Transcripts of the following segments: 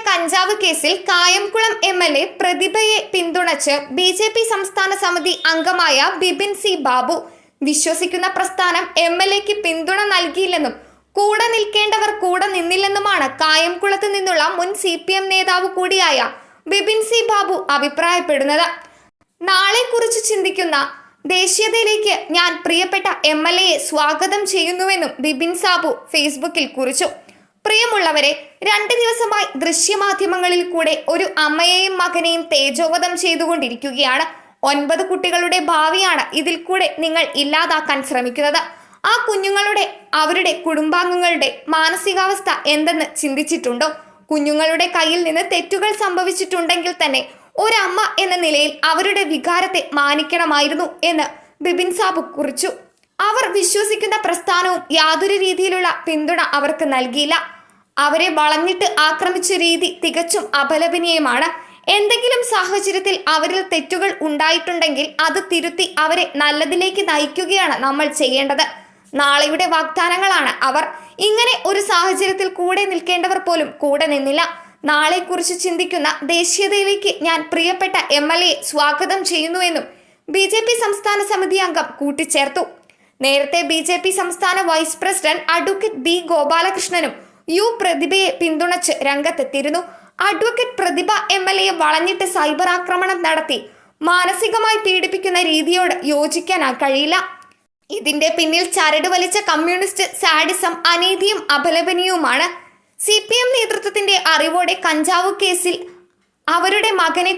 കഞ്ചാവ് കേസിൽ കായംകുളം എംഎൽഎ പ്രതിഭയെ പിന്തുണച്ച് ബി.ജെ.പി. സംസ്ഥാന സമിതി അംഗമായ ബിപിൻ സി ബാബു വിശ്വസിക്കുന്ന പ്രസ്ഥാനം എംഎൽഎക്ക് പിന്തുണ നൽകിയില്ലെന്നും കൂടെ നിൽക്കേണ്ടവർ കൂടെ നിന്നില്ലെന്നുമാണ് കായംകുളത്ത് നിന്നുള്ള മുൻ CPM നേതാവ് കൂടിയായ ബിപിൻ സി ബാബു അഭിപ്രായപ്പെടുന്നത്. നാളെക്കുറിച്ച് ചിന്തിക്കുന്ന ദേശീയതയിലേക്ക് ഞാൻ പ്രിയപ്പെട്ട എംഎൽഎയെ സ്വാഗതം ചെയ്യുന്നുവെന്നും ബിപിൻ സാബു ഫേസ്ബുക്കിൽ കുറിച്ചു. പ്രിയമുള്ളവരെ, 2 ദിവസമായി ദൃശ്യമാധ്യമങ്ങളിൽ കൂടെ ഒരു അമ്മയെയും മകനെയും തേജോവധം ചെയ്തുകൊണ്ടിരിക്കുകയാണ്. 9 കുട്ടികളുടെ ഭാവിയാണ് ഇതിൽ കൂടെ നിങ്ങൾ ഇല്ലാതാക്കാൻ ശ്രമിക്കുന്നത്. ആ കുഞ്ഞുങ്ങളുടെ, അവരുടെ കുടുംബാംഗങ്ങളുടെ മാനസികാവസ്ഥ എന്തെന്ന് ചിന്തിച്ചിട്ടുണ്ടോ? കുഞ്ഞുങ്ങളുടെ കയ്യിൽ നിന്ന് തെറ്റുകൾ സംഭവിച്ചിട്ടുണ്ടെങ്കിൽ തന്നെ ഒരമ്മ എന്ന നിലയിൽ അവരുടെ വികാരത്തെ മാനിക്കണമായിരുന്നു എന്ന് ബിപിൻ സാബു കുറിച്ചു. അവർ വിശ്വസിക്കുന്ന പ്രസ്ഥാനവും യാതൊരു രീതിയിലുള്ള പിന്തുണ അവർക്ക് നൽകിയില്ല. അവരെ വളഞ്ഞിട്ട് ആക്രമിച്ച രീതി തികച്ചും അപലപനീയമാണ്. എന്തെങ്കിലും സാഹചര്യത്തിൽ അവരിൽ തെറ്റുകൾ ഉണ്ടായിട്ടുണ്ടെങ്കിൽ അത് തിരുത്തി അവരെ നല്ലതിലേക്ക് നയിക്കുകയാണ് നമ്മൾ ചെയ്യേണ്ടത്. നാളെയുടെ വാഗ്ദാനങ്ങളാണ് അവർ. ഇങ്ങനെ ഒരു സാഹചര്യത്തിൽ കൂടെ നിൽക്കേണ്ടവർ പോലും കൂടെ നിന്നില്ല. നാളെക്കുറിച്ച് ചിന്തിക്കുന്ന ദേശീയതയിലേക്ക് ഞാൻ പ്രിയപ്പെട്ട എംഎൽഎയെ സ്വാഗതം ചെയ്യുന്നുവെന്നും ബി.ജെ.പി. സംസ്ഥാന സമിതി അംഗം കൂട്ടിച്ചേർത്തു. നേരത്തെ ബി.ജെ.പി. സംസ്ഥാന വൈസ് പ്രസിഡന്റ് അഡ്വക്കേറ്റ് ബി ഗോപാലകൃഷ്ണനും പ്രതിഭയെ പിന്തുണച്ച് രംഗത്തെത്തിയിരുന്നു. അഡ്വക്കേറ്റ് പ്രതിഭ എംഎൽഎയെ വളഞ്ഞിട്ട് സൈബർ ആക്രമണം നടത്തി മാനസികമായി പീഡിപ്പിക്കുന്ന രീതിയോട് യോജിക്കാൻ കഴിയില്ല. ഇതിന്റെ പിന്നിൽ ചരട് വലിച്ച കമ്മ്യൂണിസ്റ്റ് സാഡിസം അനീതിയും അപലപനീയവുമാണ്. CPM നേതൃത്വത്തിന്റെ അറിവോടെ കഞ്ചാവ് കേസിൽ അവരുടെ മകനെ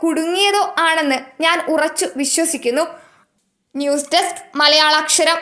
കുടുങ്ങിയതോ ആണെന്ന് ഞാൻ ഉറച്ചു വിശ്വസിക്കുന്നു. News desk മലയാളാക്ഷരം.